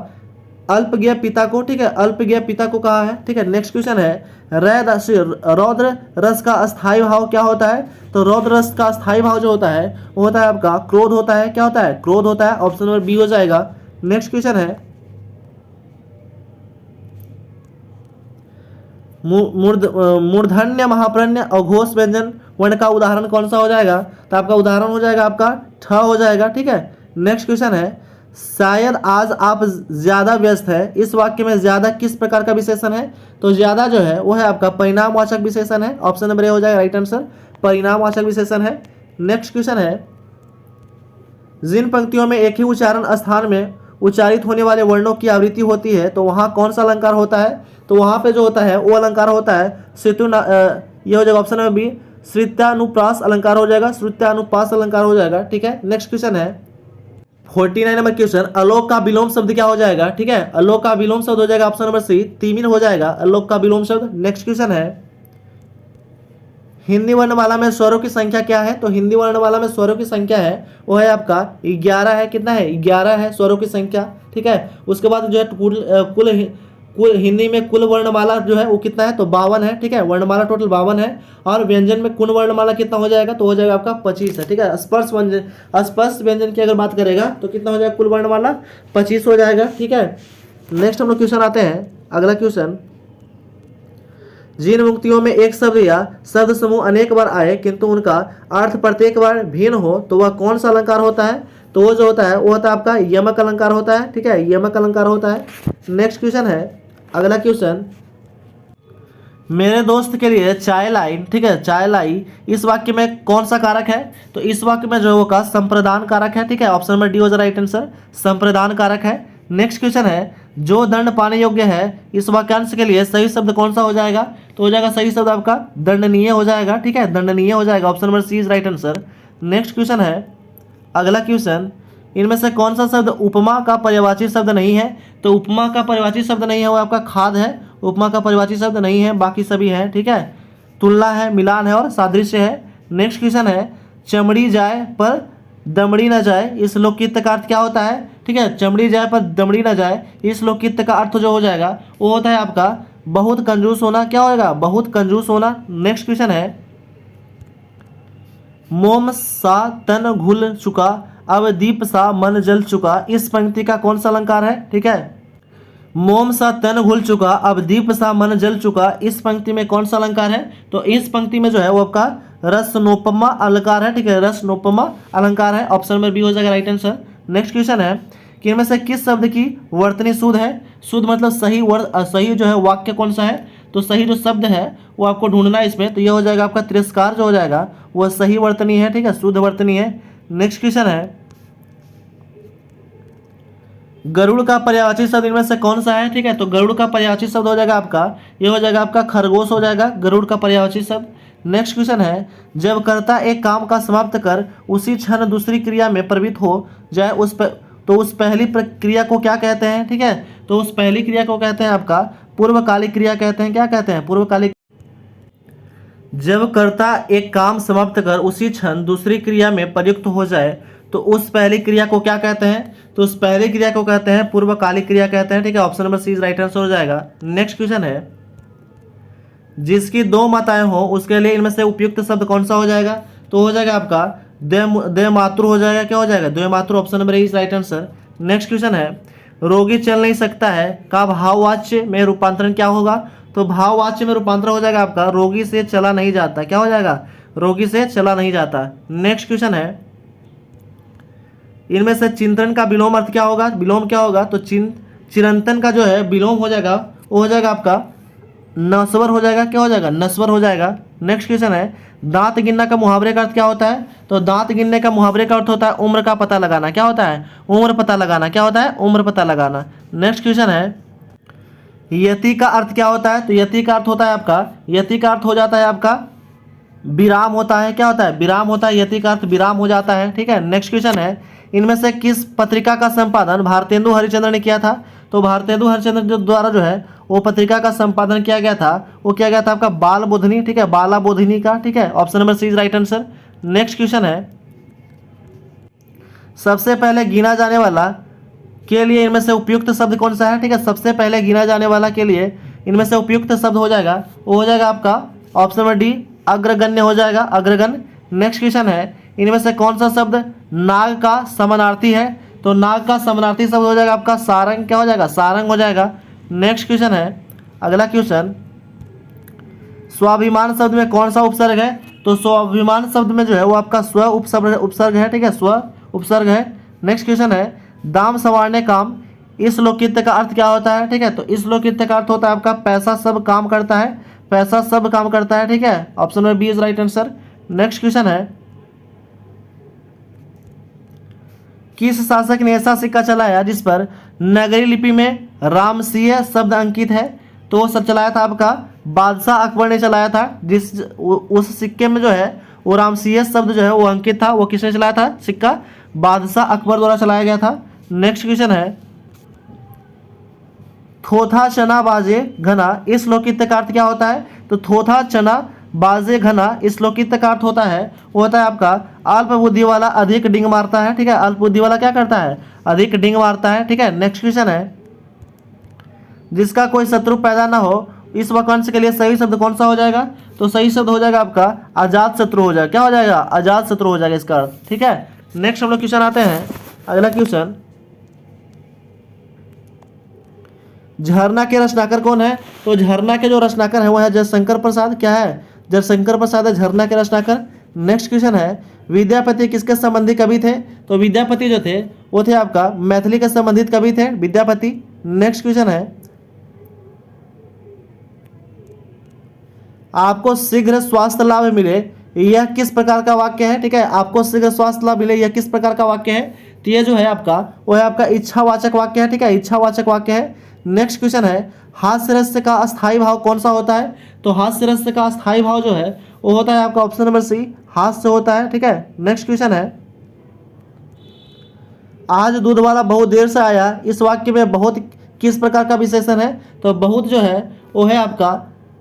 S1: अल्पज्ञ पिता को, ठीक है, अल्पज्ञ पिता को कहा है, ठीक है। नेक्स्ट क्वेश्चन है रौद्र रस का अस्थायी भाव क्या होता है, तो रौद्र रस का अस्थायी भाव जो होता है वो होता है आपका क्रोध होता है। क्या होता है, क्रोध होता है, ऑप्शन नंबर बी हो जाएगा। नेक्स्ट क्वेश्चन है मूर्धन्य महाप्राण्य अघोष व्यंजन वर्ण का उदाहरण कौन सा हो जाएगा, तो आपका उदाहरण हो जाएगा आपका ठ हो जाएगा, ठीक है। नेक्स्ट क्वेश्चन है शायद आज आप ज्यादा व्यस्त है, इस वाक्य में ज्यादा किस प्रकार का विशेषण है, तो ज्यादा जो है वो है आपका परिणामवाचक विशेषण है, ऑप्शन नंबर ए हो जाएगा राइट आंसर, परिणामवाचक विशेषण है। नेक्स्ट क्वेश्चन है जिन पंक्तियों में एक ही उच्चारण स्थान में उच्चारित होने वाले वर्णों की आवृत्ति होती है तो वहाँ कौन सा अलंकार होता है, तो वहाँ पे जो होता है वो अलंकार होता है ये हो जाएगा ऑप्शन नंबर बी श्रुत्यानुप्रास अलंकार हो जाएगा, श्रुत्यानुप्रास अलंकार हो जाएगा, ठीक है। नेक्स्ट क्वेश्चन है 49 नंबर क्वेश्चन आलोक का विलोम शब्द क्या हो जाएगा, ठीक है, आलोक का विलोम शब्द हो जाएगा ऑप्शन नंबर सी तिमिर हो जाएगा आलोक का विलोम शब्द। नेक्स्ट क्वेश्चन है हिंदी वर्णमाला में स्वरों की संख्या क्या है, तो हिंदी वर्णमाला में स्वरों की संख्या है वो है आपका 11 है। कितना है, 11 है स्वरों की संख्या, ठीक है। उसके बाद जो है कुल हिंदी में कुल वर्णमाला जो है वो कितना है, तो 52 है, ठीक है, वर्णमाला टोटल 52 है। और व्यंजन में कुल वर्णमाला कितना हो जाएगा, तो हो जाएगा आपका 25 है, ठीक है। स्पर्श व्यंजन की अगर बात करेगा तो कितना हो जाएगा कुल वर्णमाला 25 हो जाएगा, ठीक है। नेक्स्ट हम लोग क्वेश्चन आते हैं अगला क्वेश्चन जिन मुक्तियों में एक शब्द या शब्द समूह अनेक बार आए किंतु उनका अर्थ प्रत्येक बार भिन्न हो तो वह कौन सा अलंकार होता है? तो वो जो होता है वो होता है आपका यमक अलंकार होता है। ठीक है, यमक अलंकार होता है। नेक्स्ट क्वेश्चन है, अगला क्वेश्चन, मेरे दोस्त के लिए चाय लाई, ठीक है, चाय लाई, इस वाक्य में कौन सा कारक है? तो इस वाक्य में जो है वो का संप्रदान कारक है। ठीक है, ऑप्शन नंबर डी हो जाएगा राइट आंसर, संप्रदान कारक है। नेक्स्ट क्वेश्चन है, जो दंड पाने योग्य है, इस वाक्यांश के लिए सही शब्द कौन सा हो जाएगा? तो हो जाएगा सही शब्द आपका दंडनीय हो जाएगा। ठीक है, दंडनीय हो जाएगा, option number C is right answer. Next question है, अगला क्वेश्चन, इनमें से कौन सा शब्द उपमा का पर्यायवाची शब्द नहीं है? तो उपमा का पर्यायवाची शब्द नहीं है वो आपका खाद है, उपमा का पर्यायवाची शब्द नहीं है, बाकी सभी है। ठीक है, तुलना है, मिलान है और सादृश्य है। नेक्स्ट क्वेश्चन है, चमड़ी जाए पर दमड़ी न जाए, इस लोकगीत का अर्थ क्या होता है? ठीक है, चमड़ी जाए पर दमड़ी न जाए, इस लोकगीत का अर्थ जो हो जाएगा वो होता है आपका बहुत कंजूस होना। क्या होगा? बहुत कंजूस होना। नेक्स्ट क्वेश्चन है, मोम सा तन घुल चुका अब दीप सा मन जल चुका, इस पंक्ति का कौन सा अलंकार है? ठीक है, मोम सा तन घुल चुका अब दीप सा मन जल चुका, इस पंक्ति में कौन सा अलंकार है? तो इस पंक्ति में जो है वो आपका रसनोपमा अलंकार है। ठीक है, रसनोपमा अलंकार है, ऑप्शन में बी हो जाएगा राइट आंसर। नेक्स्ट क्वेश्चन है कि इनमें से किस शब्द की वर्तनी शुद्ध है? शुद्ध मतलब सही सही जो है वाक्य कौन सा है? तो सही जो शब्द है वो आपको ढूंढना है इसमें, तो ये हो जाएगा आपका तिरस्कार जो हो जाएगा वो सही वर्तनी है। ठीक है, शुद्ध वर्तनी है। नेक्स्ट क्वेश्चन है, गरुड़ का पर्यायवाची शब्द इनमें से कौन सा है? ठीक है, तो गरुड़ का पर्यायवाची शब्द हो जाएगा आपका, ये हो जाएगा आपका खरगोश हो जाएगा गरुड़ का पर्यायवाची शब्द। नेक्स्ट क्वेश्चन है, जब कर्ता एक काम का समाप्त कर उसी क्षण दूसरी क्रिया में प्रवृत्त हो जाए तो उस पहली प्रक्रिया को क्या कहते हैं? ठीक है, तो उस पहली क्रिया को कहते हैं आपका पूर्वकालिक क्रिया कहते हैं। क्या कहते हैं? पूर्वकालिक। जब कर्ता एक काम समाप्त कर उसी क्षण दूसरी क्रिया में प्रयुक्त हो जाए तो उस पहली क्रिया को क्या कहते हैं? तो उस पहली क्रिया को कहते हैं पूर्वकालिक क्रिया कहते हैं। ठीक है, option number C right answer हो जाएगा। नेक्स्ट क्वेश्चन है, जिसकी दो माताएं हो उसके लिए इनमें से उपयुक्त शब्द कौन सा हो जाएगा? तो हो जाएगा आपका द्वैमातृ हो जाएगा। क्या हो जाएगा? द्वैमातृ, option number is right answer. Next question है, रोगी चल नहीं सकता है का भाववाच्य में रूपांतरण क्या होगा? तो भाववाच्य में रूपांतरण हो जाएगा आपका रोगी से चला नहीं जाता। क्या हो जाएगा? रोगी से चला नहीं जाता। नेक्स्ट क्वेश्चन है, इनमें से चिंतन का विलोम अर्थ क्या होगा? विलोम क्या होगा? तो चिरंतन का जो है विलोम हो जाएगा वो हो जाएगा आपका नस्वर हो जाएगा। क्या हो जाएगा? नस्वर हो जाएगा। नेक्स्ट क्वेश्चन है, दांत गिनना का मुहावरे का अर्थ क्या होता है? तो दांत गिनने का मुहावरे का अर्थ होता है उम्र का पता लगाना। क्या होता है? उम्र पता लगाना। क्या होता है? उम्र पता लगाना। नेक्स्ट क्वेश्चन है, यति का अर्थ क्या होता है? तो यति का अर्थ होता है आपका, यति का अर्थ हो जाता है आपका विराम होता है। क्या होता है? विराम होता है, यति का अर्थ विराम हो जाता है। ठीक है, नेक्स्ट क्वेश्चन है, इनमें से किस पत्रिका का संपादन भारतेंदु हरिचंद्र ने किया था? तो भारतेंदु हरिचंद्र द्वारा जो है वो पत्रिका का संपादन किया गया था, वो किया गया था आपका बाल बोधिनी। ठीक है, बाला बोधिनी का। ठीक है, option number C is right answer. Next question है, सबसे पहले गिना जाने वाला के लिए इनमें से उपयुक्त शब्द कौन सा है? ठीक है, सबसे पहले गिना जाने वाला के लिए इनमें से उपयुक्त शब्द हो जाएगा वो हो जाएगा आपका ऑप्शन नंबर डी अग्रगण्य हो जाएगा, अग्रगण्य। नेक्स्ट क्वेश्चन है, इनमें से कौन सा शब्द नाग का समानार्थी है? तो नाग का समानार्थी शब्द हो जाएगा आपका सारंग। क्या हो जाएगा? सारंग हो जाएगा। नेक्स्ट क्वेश्चन है, अगला क्वेश्चन, स्वाभिमान शब्द में कौन सा उपसर्ग है? तो स्वाभिमान शब्द में जो है वो आपका स्व उपसर्ग है। ठीक है, स्व उपसर्ग है। नेक्स्ट क्वेश्चन है, दाम संवारने काम, इस लोकगीत का अर्थ क्या होता है? ठीक है, तो इस लोकगीत का अर्थ होता है आपका पैसा सब काम करता है, पैसा सब काम करता है। ठीक है, option number B is right answer. Next question है, किस शासक ने ऐसा सिक्का चलाया जिस पर नगरी लिपि में रामसिंह शब्द अंकित है? तो वो सब चलाया था आपका बादशाह अकबर ने चलाया था, जिस उस सिक्के में जो है वो रामसिंह शब्द जो है वो अंकित था। वो किसने चलाया था सिक्का? बादशाह अकबर द्वारा चलाया गया था। नेक्स्ट क्वेश्चन है, थोथा चना बाजे घना, इस लोकगीत का अर्थ क्या होता है? तो थोथा चना बाजे घना इस लोकगीत का अर्थ होता है वो होता है आपका अल्प बुद्धि वाला अधिक डिंग मारता है। ठीक है, अल्प बुद्धि वाला क्या करता है? अधिक डिंग मारता है। ठीक है, नेक्स्ट क्वेश्चन है, जिसका कोई शत्रु पैदा ना हो, इस वाक्यांश के लिए सही शब्द कौन सा हो जाएगा? तो सही शब्द हो जाएगा आपका आजाद शत्रु हो जाएगा। क्या हो जाएगा? आजाद शत्रु हो जाएगा इसका अर्थ। ठीक है, नेक्स्ट हम लोग क्वेश्चन आते हैं, अगला क्वेश्चन, झरना के रचनाकार कौन है? तो झरना के जो रचनाकार है वो है जयशंकर प्रसाद। क्या है? जयशंकर प्रसाद है झरना के रचनाकार। नेक्स्ट क्वेश्चन है विद्यापति किसके संबंधी कवि थे? तो विद्यापति जो थे वो थे आपका मैथिली के संबंधित कवि थे विद्यापति। नेक्स्ट क्वेश्चन है आपको शीघ्र स्वास्थ्य लाभ मिले यह किस प्रकार का वाक्य है? ठीक है, आपको शीघ्र स्वास्थ्य लाभ मिले यह किस प्रकार का वाक्य है? तो ये जो है आपका वो है आपका इच्छावाचक वाक्य है। ठीक है, इच्छावाचक वाक्य है। नेक्स्ट क्वेश्चन है हास्य रस का अस्थायी भाव कौन सा होता है? तो हास्य रस का अस्थायी भाव जो है वो होता है आपका ऑप्शन नंबर सी, हास्य होता है। ठीक है, नेक्स्ट क्वेश्चन है आज दूध वाला बहुत देर से आया इस वाक्य में बहुत किस प्रकार का विशेषण है? तो बहुत जो है वो है आपका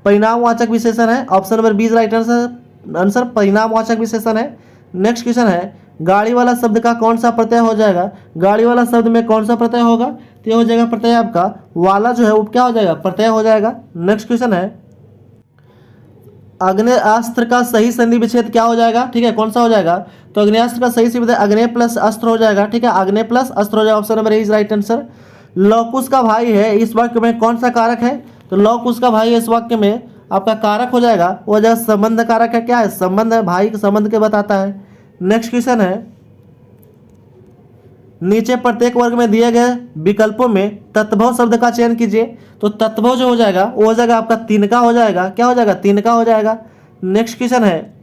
S1: परिणामवाचक विशेषण है। Option number B right answer परिणामवाचक विशेषण है। नेक्स्ट क्वेश्चन है गाड़ी वाला शब्द का कौन सा प्रत्यय हो जाएगा? गाड़ी वाला शब्द में कौन सा प्रत्यय होगा? तो ये हो जाएगा प्रत्यय आपका वाला जो है वो क्या हो जाएगा? प्रत्यय हो जाएगा। नेक्स्ट क्वेश्चन है अग्नेयास्त्र का सही संधि विच्छेद क्या हो जाएगा? ठीक है, कौन सा हो जाएगा? तो अग्नेयास्त्र का सही संधि अग्नेय प्लस अस्त्र हो जाएगा। ठीक है, अग्नेय प्लस अस्त्र हो जाएगा। Option number A is right answer. Lavkush का भाई है इस वाक्य में कौन सा कारक है? तो लौकुश का भाई इस वाक्य में आपका कारक हो जाएगा वो जगह संबंध कारक है। क्या है? संबंध है, भाई के संबंध के बताता है। नेक्स्ट क्वेश्चन है नीचे प्रत्येक वर्ग में दिए गए विकल्पों में तत्भव शब्द का चयन कीजिए। तो तत्भव जो हो जाएगा वो हो जाएगा आपका तिनका हो जाएगा। क्या हो जाएगा? तिनका हो जाएगा। नेक्स्ट क्वेश्चन है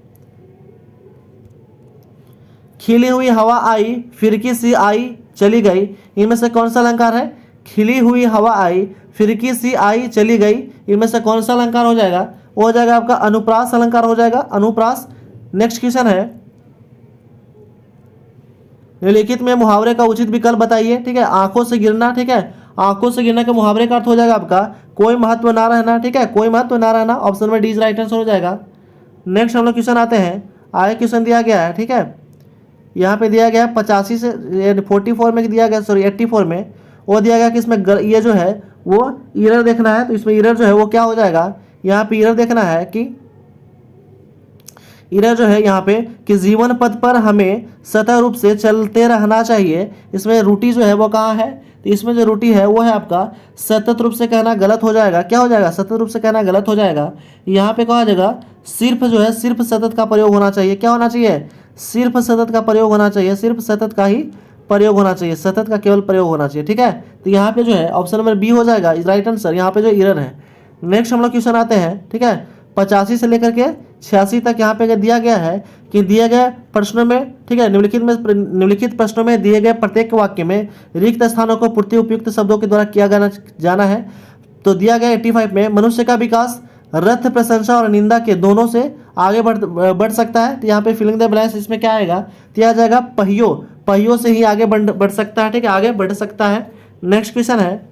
S1: खिली हुई हवा आई फिरकी सी आई चली गई इनमें से कौन सा अलंकार है? खिली हुई हवा आई फिरकी सी आई चली गई इनमें से कौन सा अलंकार हो जाएगा? वो हो जाएगा आपका अनुप्रास अलंकार हो जाएगा, अनुप्रास। नेक्स्ट क्वेश्चन है निम्नलिखित में मुहावरे का उचित विकल्प बताइए। ठीक है, आंखों से गिरना। ठीक है, आंखों से गिरना के मुहावरे का अर्थ हो जाएगा आपका कोई महत्व ना रहना। ठीक है, कोई महत्व ना रहना। ऑप्शन में डी इज राइट आंसर हो जाएगा। नेक्स्ट हम लोग क्वेश्चन आते हैं, आगे क्वेश्चन दिया गया है। ठीक है, यहाँ पे दिया गया है 85 से 44 में दिया गया, सॉरी 84 में वो दिया गया कि इसमें ये जो है वो इरर देखना है। तो इसमें इरर जो है वो क्या हो जाएगा? यहाँ पे इरर देखना है कि इरर जो है यहाँ पे कि जीवन पथ पर हमें सतत रूप से चलते रहना चाहिए। इसमें रूटी जो है वो कहाँ है? तो इसमें जो रूटी है वो है आपका सतत रूप से कहना गलत हो जाएगा। क्या हो जाएगा? सतत रूप से कहना गलत हो जाएगा। यहाँ पे कहा जाएगा सिर्फ जो है सिर्फ सतत का प्रयोग होना चाहिए। क्या होना चाहिए? सिर्फ सतत का प्रयोग होना चाहिए, सिर्फ सतत का ही प्रयोग होना चाहिए, सतत का केवल प्रयोग होना चाहिए। ठीक है, तो यहाँ पे जो है ऑप्शन नंबर बी हो जाएगा इज राइट आंसर। यहाँ पे जो इरर है। नेक्स्ट हम लोग क्वेश्चन आते हैं। ठीक है, 85 से लेकर के 86 तक यहाँ पे दिया गया है कि दिए गए प्रश्नों में, ठीक है, निम्नलिखित प्रश्नों में दिए गए प्रत्येक वाक्य में रिक्त स्थानों को पूर्ति उपयुक्त शब्दों के द्वारा किया जाना है। तो दिया गया 85 में मनुष्य का विकास रथ प्रशंसा और निंदा के दोनों से आगे बढ़ सकता है। तो यहाँ पे फिलिंग द ब्लैंक्स इसमें क्या आएगा? दिया जाएगा पहियों से ही आगे बढ़ सकता है। ठीक है, आगे बढ़ सकता है। नेक्स्ट क्वेश्चन है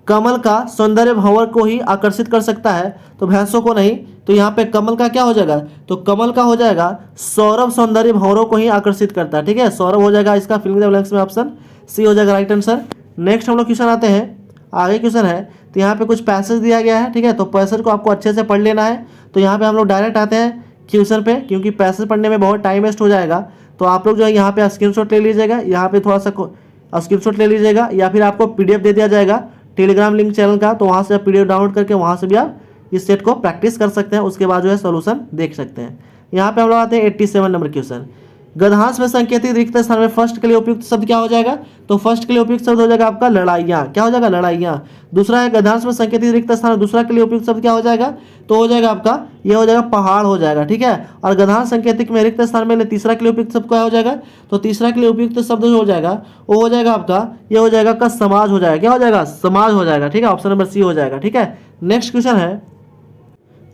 S1: कमल का सौंदर्य भंवर को ही आकर्षित कर सकता है तो भैंसों को नहीं। तो यहाँ पे कमल का क्या हो जाएगा? तो कमल का हो जाएगा सौरभ सौंदर्य भंवरों को ही आकर्षित करता है। ठीक है, सौरभ हो जाएगा इसका फिलिंग द ब्लैंक्स में ऑप्शन सी हो जाएगा राइट आंसर। नेक्स्ट हम लोग क्वेश्चन आते हैं, आगे क्वेश्चन है तो यहाँ पे कुछ पैसेज दिया गया है। ठीक है, तो पैसेज को आपको अच्छे से पढ़ लेना है। तो यहाँ पे हम लोग डायरेक्ट आते हैं क्वेश्चन पे क्योंकि पैसेज पढ़ने में बहुत टाइम वेस्ट हो जाएगा। तो आप लोग जो है यहाँ पे स्क्रीनशॉट ले लीजिएगा, यहाँ पे थोड़ा सा स्क्रीनशॉट ले लीजिएगा या फिर आपको पीडीएफ दे दिया जाएगा टेलीग्राम लिंक चैनल का। तो वहाँ से आप पीडीएफ डाउनलोड करके वहाँ से भी आप इस सेट को प्रैक्टिस कर सकते हैं, उसके बाद जो है सोल्यूशन देख सकते हैं। यहाँ पे हम लोग आते हैं 87 नंबर क्वेश्चन। गद्यांश में संकेतित रिक्त स्थान में फर्स्ट के लिए उपयुक्त शब्द क्या हो जाएगा? तो फर्स्ट के लिए उपयुक्त शब्द हो जाएगा आपका लड़ाइयाँ। क्या हो जाएगा? लड़ाइयाँ। दूसरा है गद्यांश में संकेतित रिक्त स्थान, दूसरा के लिए उपयुक्त शब्द क्या हो जाएगा? तो हो जाएगा आपका ये हो जाएगा पहाड़ हो जाएगा। ठीक है, और गद्यांश संकेतिक में रिक्त स्थान में तीसरा के लिए उपयुक्त शब्द क्या हो जाएगा? तो तीसरा के लिए उपयुक्त शब्द जो हो जाएगा वो हो जाएगा आपका ये हो जाएगा आपका समाज हो जाएगा। क्या हो जाएगा? समाज हो जाएगा। ठीक है, ऑप्शन नंबर सी हो जाएगा। ठीक है, नेक्स्ट क्वेश्चन है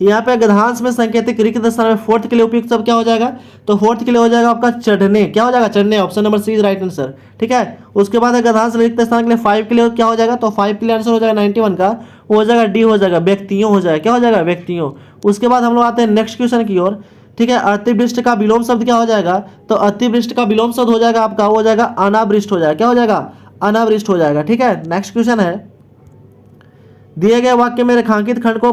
S1: यहाँ पे गद्यांश में संकेतिक रिक्त स्थान में फोर्थ के लिए उपयुक्त शब्द क्या हो जाएगा? तो फोर्थ के लिए हो जाएगा आपका चढ़ने। क्या हो जाएगा? चढ़ने। Option number C is right answer. ठीक है, उसके बाद है गद्यांश रिक्त स्थान के लिए 5 के लिए क्या हो जाएगा? तो 5 के लिए आंसर हो जाएगा 91 का वो हो जाएगा डी हो जाएगा व्यक्तियों हो जाएगा। क्या हो जाएगा? व्यक्तियों। उसके बाद हम लोग आते हैं नेक्स्ट क्वेश्चन की ओर। ठीक है, अतिवृष्ट का विलोम शब्द क्या हो जाएगा? तो अतिवृष्ट का विलोम शब्द हो जाएगा आपका वो हो जाएगा अनावृष्ट हो जाएगा। क्या हो जाएगा? अनावृष्ट हो जाएगा। ठीक है, नेक्स्ट क्वेश्चन है दिए गए वाक्य में रेखांकित खंड को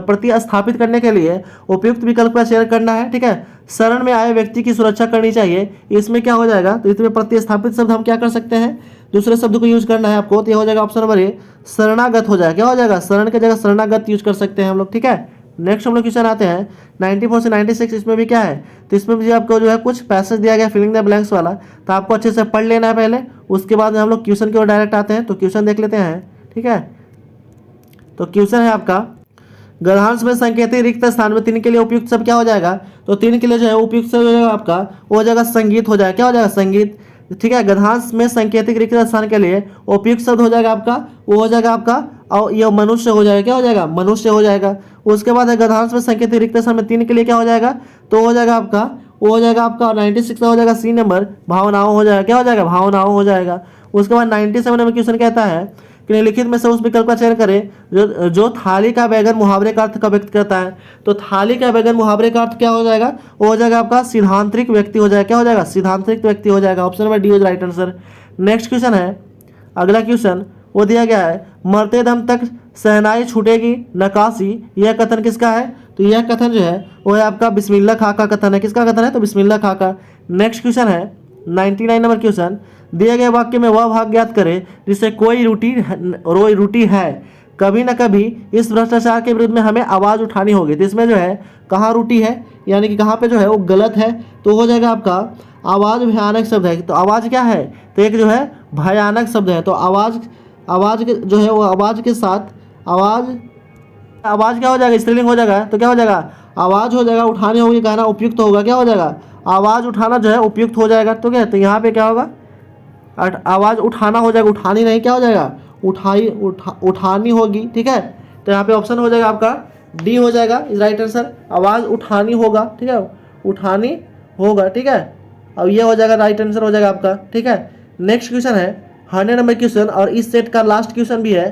S1: प्रतिस्थापित करने के लिए उपयुक्त विकल्प का चयन करना है। ठीक है, शरण में आए व्यक्ति की सुरक्षा करनी चाहिए, इसमें क्या हो जाएगा, तो इसमें प्रतिस्थापित शब्द हम क्या कर सकते हैं, दूसरे शब्द को यूज करना है आपको, तो ये हो जाएगा ऑप्शन नंबर ए शरणागत हो जाएगा। क्या हो जाएगा, शरण की जगह शरणागत यूज कर सकते हैं हम लोग। ठीक है, नेक्स्ट हम लोग क्वेश्चन आते हैं 94 से 96। इसमें भी क्या है, तो इसमें भी आपको जो है कुछ पैसेज दिया गया फिलिंग द ब्लैंक्स वाला, तो आपको अच्छे से पढ़ लेना है पहले, उसके बाद हम लोग क्वेश्चन की ओर डायरेक्ट आते हैं। तो क्वेश्चन देख लेते हैं। ठीक है, तो क्वेश्चन है आपका, गद्यांश में संकेतित रिक्त स्थान में 3 के लिए उपयुक्त शब्द क्या हो जाएगा, तो 3 के लिए जो है उपयुक्त शब्द हो जाएगा आपका, वो हो जाएगा संगीत हो जाएगा। क्या हो जाएगा, संगीत। ठीक है, गद्यांश में संकेतित रिक्त स्थान के लिए उपयुक्त शब्द हो जाएगा आपका, वो हो जाएगा आपका, और ये मनुष्य हो जाएगा। क्या हो जाएगा, मनुष्य हो जाएगा। उसके बाद है गद्यांश में संकेतित रिक्त स्थान में 3 के लिए क्या हो जाएगा, तो हो जाएगा आपका, वो हो जाएगा आपका 96 में हो जाएगा सी नंबर, भावनाओं हो जाएगा। क्या हो जाएगा, भावनाओं हो जाएगा। उसके बाद 97 में क्वेश्चन कहता है कि निम्नलिखित में से उस विकल्प का चयन करें जो थाली का बैगन मुहावरे का अर्थ का व्यक्त करता है। तो थाली का बैगन मुहावरे का अर्थ क्या हो जाएगा, वो हो जाएगा आपका सिद्धांतरिक व्यक्ति हो जाएगा। क्या हो जाएगा, सिद्धांतरिक व्यक्ति हो जाएगा। Option number D is right answer. Next question है, अगला क्वेश्चन वो दिया गया है, मरते दम तक सहनाई छूटेगी नकाशी, यह कथन किसका है, तो यह कथन जो है वो है आपका बिस्मिल्लाह खां का कथन है। किसका कथन है, तो बिस्मिल्लाह खां का। नेक्स्ट क्वेश्चन है 99 नंबर क्वेश्चन, दिए गए वाक्य में वह भाग ज्ञात करें जिससे कोई त्रुटि है, कभी ना कभी इस भ्रष्टाचार के विरुद्ध में हमें आवाज़ उठानी होगी। तो इसमें जो है कहाँ त्रुटि है, यानी कि कहाँ पे जो है वो गलत है, तो हो जाएगा आपका आवाज़ भयानक शब्द है। तो आवाज़ क्या है, तो एक जो है भयानक शब्द है। तो आवाज़ जो है वो आवाज़ के साथ आवाज़ क्या हो जाएगा, स्त्रीलिंग हो जाएगा। तो क्या हो जाएगा, आवाज़ हो जाएगा, उठानी होगी, कहना उपयुक्त होगा। क्या हो जाएगा, आवाज़ उठाना जो है उपयुक्त हो जाएगा। तो क्या, तो यहाँ पे क्या होगा, आवाज़ उठाना हो जाएगा, उठानी नहीं, क्या हो जाएगा, उठानी होगी। ठीक है, तो यहाँ पे ऑप्शन हो जाएगा आपका डी हो जाएगा इज राइट आंसर, आवाज़ उठानी होगा। ठीक है, उठानी होगा। ठीक है, अब ये हो जाएगा राइट आंसर हो जाएगा आपका। ठीक है, नेक्स्ट क्वेश्चन है 100 नंबर क्वेश्चन, और इस सेट का लास्ट क्वेश्चन भी है।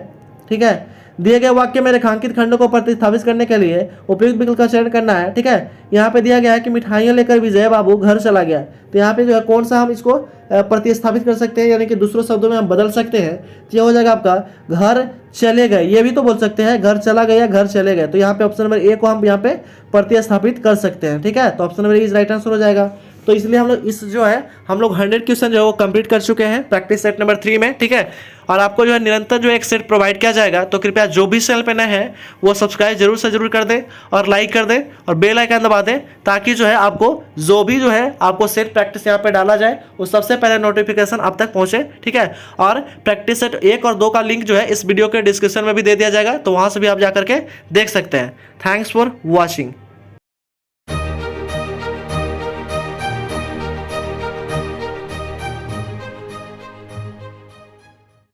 S1: ठीक है, दिए गए वाक्य में रेखांकित खंडों को प्रतिस्थापित करने के लिए उपयुक्त विकल्प का चयन करना है। ठीक है, यहाँ पे दिया गया है कि मिठाइयाँ लेकर विजय बाबू घर चला गया। तो यहाँ पे जो है कौन सा हम इसको प्रतिस्थापित कर सकते हैं, यानी कि दूसरे शब्दों में हम बदल सकते हैं। तो ये हो जाएगा आपका घर चले गए, ये भी तो बोल सकते हैं, घर चला गया, घर चले गए। तो यहाँ पे ऑप्शन नंबर ए को हम यहाँ पे प्रतिस्थापित कर सकते हैं। ठीक है, तो option number A is right answer हो जाएगा। तो इसलिए हम लोग इस जो है हम लोग 100 क्वेश्चन जो है वो कंप्लीट कर चुके हैं प्रैक्टिस सेट नंबर 3 में। ठीक है, और आपको जो है निरंतर जो एक सेट प्रोवाइड किया जाएगा, तो कृपया जो भी चैनल पे नए हैं वो सब्सक्राइब जरूर से जरूर कर दें और लाइक कर दें और बेल आइकन दबा दें, ताकि जो है आपको जो भी जो है आपको सेट प्रैक्टिस यहाँ पे डाला जाए वो सबसे पहले नोटिफिकेशन आप तक पहुँचे। ठीक है, और प्रैक्टिस सेट 1 और 2 का लिंक जो है इस वीडियो के डिस्क्रिप्शन में भी दे दिया जाएगा, तो वहाँ से भी आप जा करके देख सकते हैं। Thanks for watching.